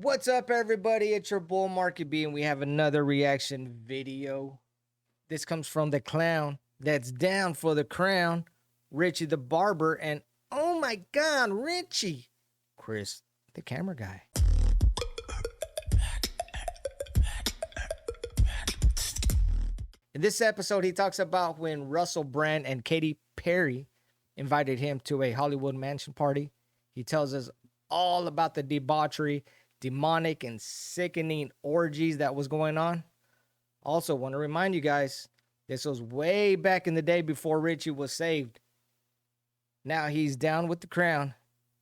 What's up, everybody? It's your bull Market B, and we have another reaction video. This comes from the clown that's down for the crown, Richie the barber, and oh my God, Richie, Chris, the camera guy. In this episode, he talks about when Russell Brand and Katy Perry invited him to a Hollywood mansion party. He tells us all about the debauchery, demonic and sickening orgies that was going on. Also, want to remind you guys, this was way back in the day before Richie was saved. Now he's down with the crown.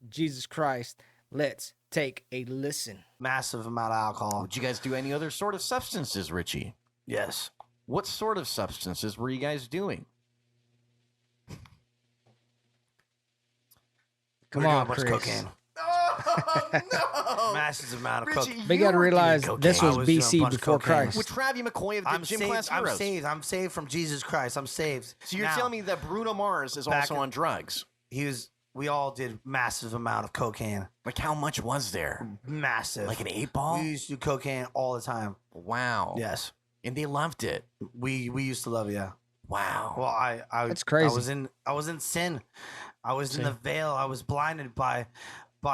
Jesus Christ. Let's take a listen. Massive amount of alcohol. Did you guys do any other sort of substances, Richie? Yes. What sort of substances were you guys doing? Come on, much Chris. cocaine. Oh, no! Massive amount of Richie, cocaine. But you got to realize this was I was doing a BC bunch of before cocaine. Christ. With Travis McCoy of the I'm Gym saved. Class I'm Heroes. saved. I'm saved from Jesus Christ. I'm saved. So you're Now, telling me that Bruno Mars is back also in- on drugs? We all did massive amount of cocaine. Like how much was there? Massive. Like an 8-ball? We used to do cocaine all the time. Wow. Yes. And they loved it. We used to love it, yeah. Wow. Well, I That's crazy. I was in sin. I was in the veil. I was blinded by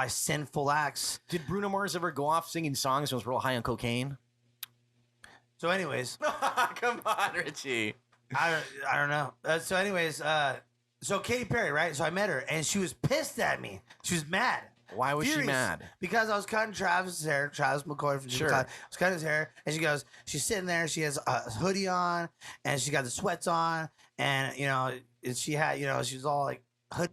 sinful acts. Did Bruno Mars ever go off singing songs and was real high on cocaine? So anyways, Come on, Richie. I don't know. So Katy Perry, right? So I met her, and she was pissed at me. She was mad. Why was she Furious. mad? Because I was cutting Travis's hair. Travis McCoy from Sure. I was cutting his hair, and she goes, she's sitting there. She has a hoodie on, and she got the sweats on, and she had, she was all like hood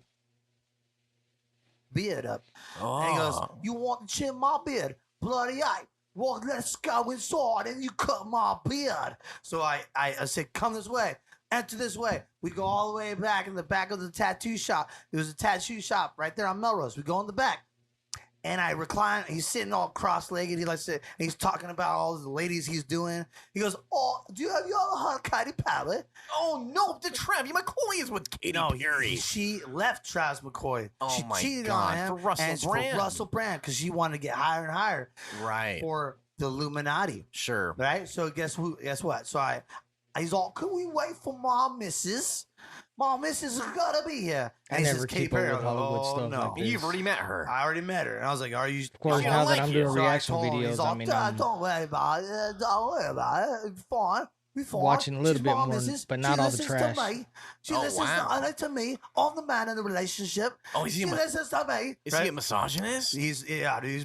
beard up. Oh. And he goes, "You want to trim my beard? Bloody eye. Well, let's go inside and you cut my beard." So I said, "Come this way. Enter this way." We go all the way back in the back of the tattoo shop. There was a tattoo shop right there on Melrose. We go in the back. And I recline. He's sitting all cross-legged. He likes to. And he's talking about all the ladies he's doing. He goes, "Oh, do you ever heard Katy Perry?" Oh, no. The Travis McCoy is with Katy Perry. She left Travis McCoy. Oh, She my cheated God, on him for Russell and Brand. for Russell Brand because she wanted to get higher and higher Right. for the Illuminati. Sure. Right? So guess what? So he's all, "Can we wait for my missus? My missus is gonna be here." I And he never says, "Katy keep up Perry." with I go, Hollywood "Oh, stuff no." like this. You've already met her. I already met her, and I was like, "Are you?" Of course, I now like that I'm you. doing So I reaction told him, videos, he's I all, mean, "Dad, I'm don't worry about it. Don't worry about it. It's fine. We fine." watching a little She's bit my more, missus. but not She all the listens trash. To me. She Oh, listens wow. to me. I'm the man in the relationship. Oh, is he She a- listens to me. Is Right? he a misogynist? He's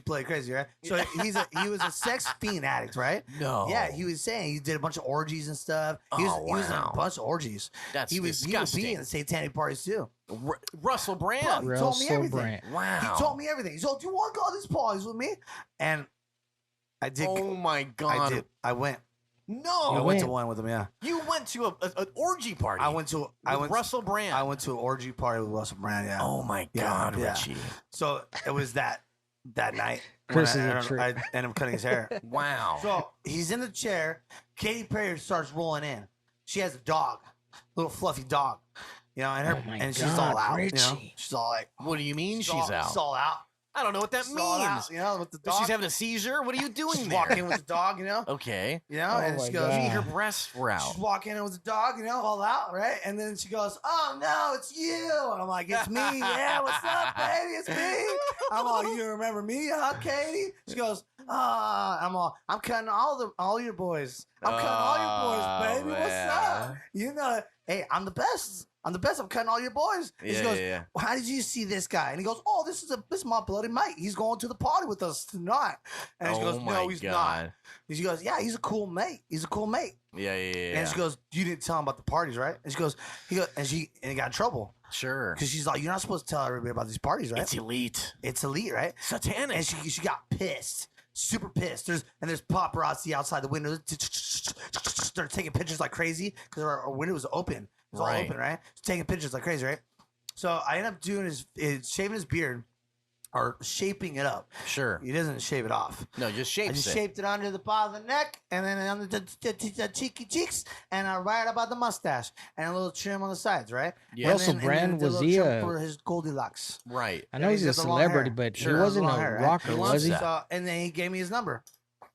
playing crazy, right? So he was a sex fiend addict, right? No. Yeah, he was saying he did a bunch of orgies and stuff. He was in a wow. bunch of orgies. That's he would disgusting. be in the satanic parties too. Russell Brand. Bro, he told me Russell everything. Brand. Wow. He told me everything. He's like, "Do you want to go to these parties with me?" And I did. Oh, my God. I did. I went. No. I You went to went. one with him. Yeah. You went to an orgy party. I went to. Russell Brand. I went to an orgy party with Russell Brand. Yeah. Oh, my Yeah, God, yeah. Richie. So it was that night. Chris when is a trip. I ended up cutting his hair. Wow. So he's in the chair. Katy Perry starts rolling in. She has a dog, little fluffy dog, and her Oh my and she's God, all out. Richie. She's all like, What do you mean she's all, out? She's all out. I don't know what that She's all means. out, with the dog. She's having a seizure? What are you doing She's there? walking with the dog, Okay. Oh my and she goes, God. Maybe her breasts were out. she's walking in with the dog, all out, right? And then she goes, "Oh no, it's you!" And I'm like, "It's me, yeah. What's up, baby? It's me." I'm all, "You remember me, huh, Katy?" She goes, I'm cutting all your boys. I'm cutting all your boys, baby. man. What's up? Hey, I'm the best. I'm cutting all your boys. And she goes, Yeah. "Well, how did you see this guy?" And he goes, "Oh, this is my bloody mate. He's going to the party with us tonight." And she goes, "No, he's not." And she goes, "Yeah, he's a cool mate. He's a cool mate." Yeah. And she goes, "You didn't tell him about the parties, right?" And she goes, and he got in trouble Sure. because she's like, "You're not supposed to tell everybody about these parties, right?" It's elite. It's elite, right? Satanic. And she got pissed, super pissed. There's paparazzi outside the window. They're taking pictures like crazy because our window was open. It was all Right. open, right? Taking pictures like crazy, right? So I end up doing shaving his beard. or shaping it up. Sure. He doesn't shave it off. No, just I shapes just it. shaped it under the bottom of the neck, and then under the cheeky cheeks, and right about the mustache, and a little trim on the sides, right? Yeah. And Russell then Brand, the was little he trim a- for his Goldilocks? Right. I know Yeah, he's a got the long celebrity, hair. but Sure, he wasn't long a hair, right? rocker, He was loves he? that. So, and then he gave me his number.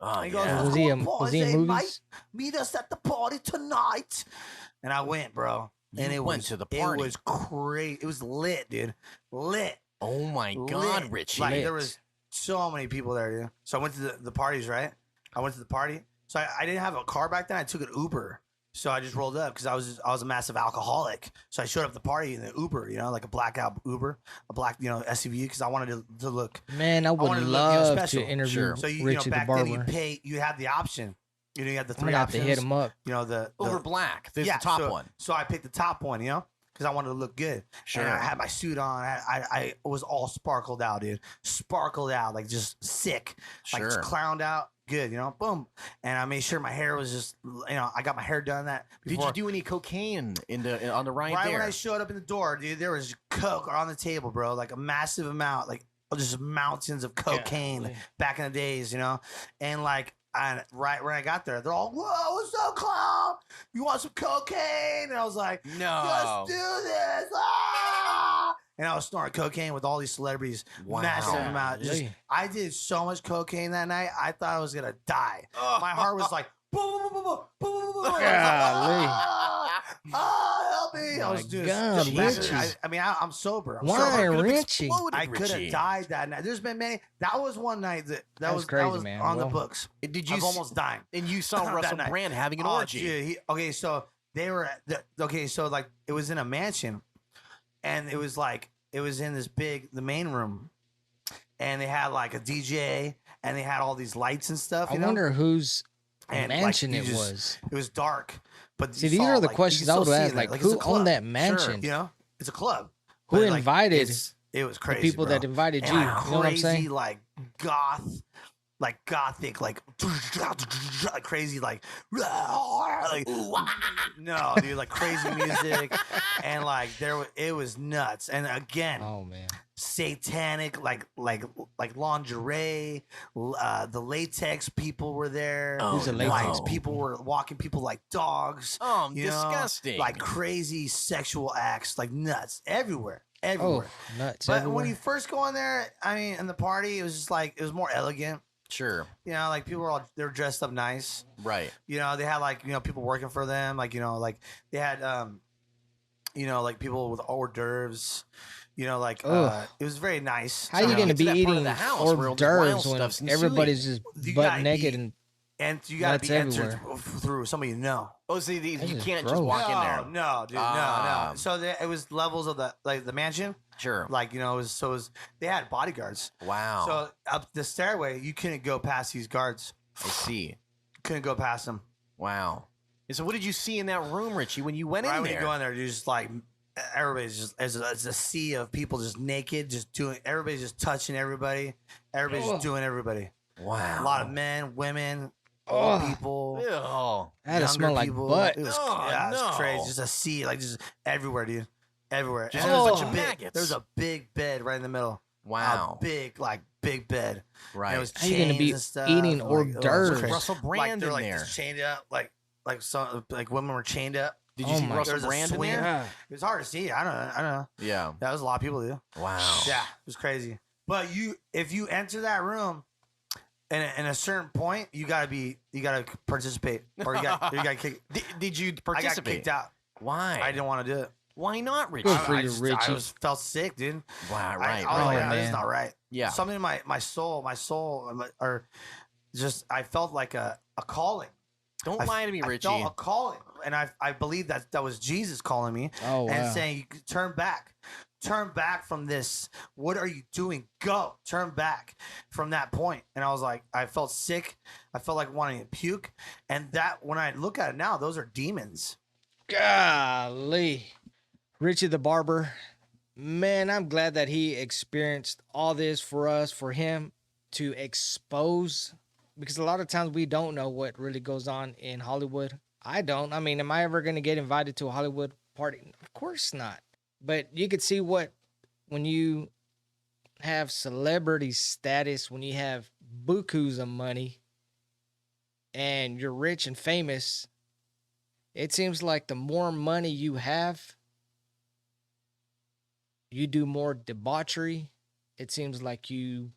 Oh, He goes, yeah. Was he "Come on, was he in boys, hey, movies? mate, meet us at the party tonight." And I went, bro. And You it went was to the party. It was great. It was lit, dude. Lit. Oh my God, Lit. Richie. Like Lit. there was so many people there, dude. So I went to the parties, right? I went to the party. So I didn't have a car back then. I took an Uber. So I just rolled up because I was a massive alcoholic. So I showed up at the party in the Uber, you know, like a blackout Uber, a black, you know, SUV, because I wanted to look. Man, I would wanted to look, you know, love special. to interview Sure. So you know, Richie the back then Barber. you had the option. You know, you had the I'm three gonna have to options. hit him up. You know, the Over black. There's yeah, the top so, one. So I picked the top one, you know, because I wanted to look good. Sure. And I had my suit on. I was all sparkled out, dude. Sparkled out, like just sick. Like Sure. just clowned out. Good, you know, boom. And I made sure my hair was just, you know, I got my hair done that before. Did you do any cocaine on the ride right there? when I showed up in the door, dude, there was coke on the table, bro. Like a massive amount, like just mountains of cocaine Golly. back in the days, you know? And like, right when I got there, they're all, "Whoa, what's up, clown? You want some cocaine?" And I was like, No. "Let's do this!" Ah! And I was snorting cocaine with all these celebrities, Wow. massive amount. Just, Golly. I did so much cocaine that night. I thought I was gonna die. My heart was like, boom, boom, boom, boom, boom, boom, boom, boom. Golly. Help me! I was doing God, just Richie. I mean, I'm sober. I'm Why, sober. could've Richie? exploded, I could have Richie. died that night. There's been many. That was one night that That's was crazy, that was man. on the Well, books. Did you? I'm almost dying. And you saw that Russell night. Brand having an Oh, orgy. dude, okay, so they were okay, so like it was in a mansion, and it was in the main room, and they had like a DJ, and they had all these lights and stuff. I You know? wonder whose And, like, mansion you it just- was. It was dark, but See, you these saw, are the like, you questions can I would still see ask. in there. Like, it's who a club, owned that mansion? You know, it's a club. Who But, like, invited it was crazy. the people bro. that invited And you? like You know what I'm crazy, saying? like goth, like gothic, like crazy, like no, dude, like crazy music, and like it was nuts. And again, Oh man. satanic, like lingerie. The latex people were there. Oh, Who's a no. latex People were walking people like dogs. Oh, you know, disgusting. like crazy sexual acts, like nuts everywhere, Oh, everywhere. nuts. But everywhere. when you first go in there, I mean, in the party, it was just like it was more elegant. Sure. You know, like people were they were dressed up nice. Right. You know, they had like people working for them. Like like they had like people with hors d'oeuvres. You know, like Ugh. it was very nice. How are you know, going to get to be that part of eating the house where all hors this wild d'oeuvres when stuff's ensuing. everybody's just You butt gotta naked be- and And you got to Nuts be entered everywhere. through somebody you know. Oh, see, you This is can't gross. just walk in there. No, dude, no. Ah. So it was levels of the mansion. Sure. Like it was they had bodyguards. Wow. So up the stairway, you couldn't go past these guards. I see. Couldn't go past them. Wow. And so, what did you see in that room, Richie, when you went Right in when there? you go in there, you're just like everybody's just it's a sea of people just naked, just doing. Everybody's just touching everybody. Everybody's Ugh. just doing everybody. Wow. A lot of men, women, Ugh. old people. Oh. that had to younger smell like people. butt. It was, Oh, yeah, it was no. crazy. Just a sea, like just everywhere, dude. Everywhere. Just And a there was bunch of big, maggots. there was a big bed right in the middle. Wow. A big bed. Right. And it was How you gonna chains be and stuff, eating and, hors it was d'oeuvres? crazy. Russell Brand like, they're in like there. just chained up, like some like women were chained up. Did you Oh see my- Russell There's a Brand in swing. there? Yeah. It was hard to see. I don't know. Yeah. That was a lot of people, dude. Wow. Yeah, it was crazy. But if you enter that room, in a certain point, you gotta participate, or you got kicked. Did you I got participate? kicked out. Why? I didn't want to do it. Why not, Richie? Good for I you, just, Richie. I felt sick, dude. Wow. I Right. was Oh, like, right. this is man. not right. Yeah. Something in my soul, or just I felt like a calling. Don't lie to me, Richie. I felt a calling, and I believe that was Jesus calling me Oh wow. and saying, "You could turn back from this. What are you doing? Go, turn back from that point." And I was like, I felt sick. I felt like wanting to puke, and that when I look at it now, those are demons. Golly. Richie the Barber. Man, I'm glad that he experienced all this for him to expose, because a lot of times we don't know what really goes on in Hollywood. I don't. I mean, am I ever going to get invited to a Hollywood party? Of course not. But you could see when you have celebrity status, when you have bukus of money and you're rich and famous, it seems like the more money you have, you do more debauchery. It seems like you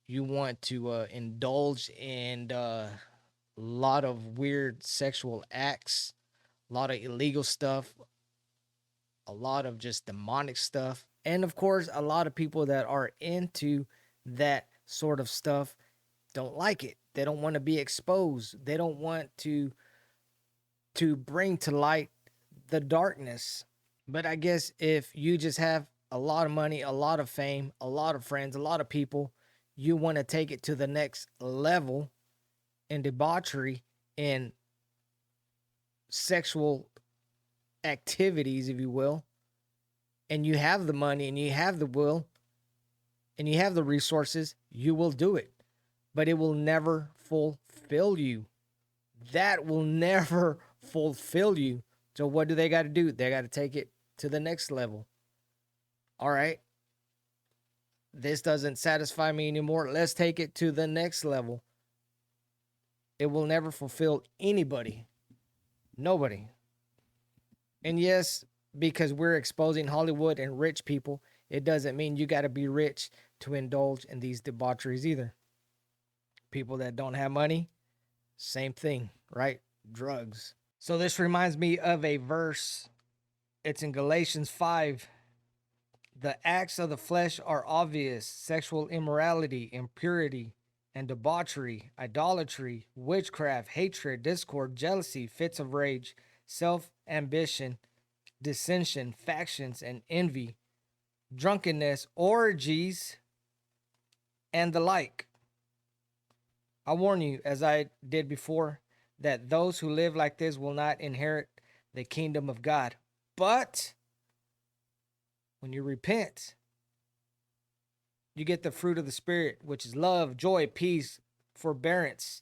want to indulge in a lot of weird sexual acts, a lot of illegal stuff, a lot of just demonic stuff. And of course, a lot of people that are into that sort of stuff don't like it. They don't want to be exposed. They don't want to bring to light the darkness. But I guess if you just have a lot of money, a lot of fame, a lot of friends, a lot of people, you want to take it to the next level in debauchery, in sexual activities, if you will, and you have the money and you have the will and you have the resources, you will do it. But it will never fulfill you. That will never fulfill you. So what do they got to do? They got to take it to the next level. All right. This doesn't satisfy me anymore. Let's take it to the next level. It will never fulfill anybody. Nobody. And yes, because we're exposing Hollywood and rich people, it doesn't mean you got to be rich to indulge in these debaucheries either. People that don't have money, same thing, right? Drugs. So this reminds me of a verse. It's in Galatians 5. The acts of the flesh are obvious: sexual immorality, impurity, and debauchery, idolatry, witchcraft, hatred, discord, jealousy, fits of rage, self-ambition, dissension, factions, and envy, drunkenness, orgies, and the like. I warn you, as I did before, that those who live like this will not inherit the kingdom of God. But when you repent, you get the fruit of the Spirit, which is love, joy, peace, forbearance,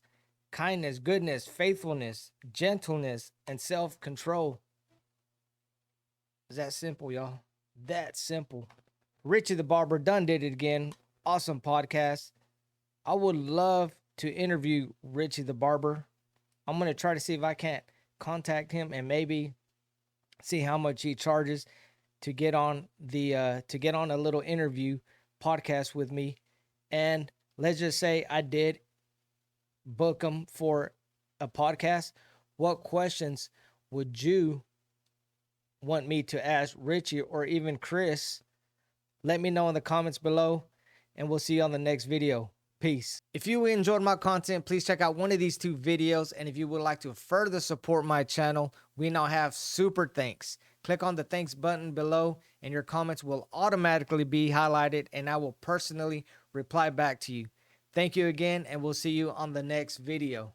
kindness, goodness, faithfulness, gentleness, and self-control. It's that simple, y'all. That simple. Richie the Barber done did it again. Awesome podcast. I would love to interview Richie the Barber. I'm going to try to see if I can't contact him and maybe see how much he charges to get on a little interview podcast with me. And let's just say I did book him for a podcast. What questions would you want me to ask Richie or even Chris? Let me know in the comments below, and we'll see you on the next video. Peace. If you enjoyed my content, please check out one of these 2 videos. And if you would like to further support my channel, we now have super thanks. Click on the thanks button below and your comments will automatically be highlighted and I will personally reply back to you. Thank you again, and we'll see you on the next video.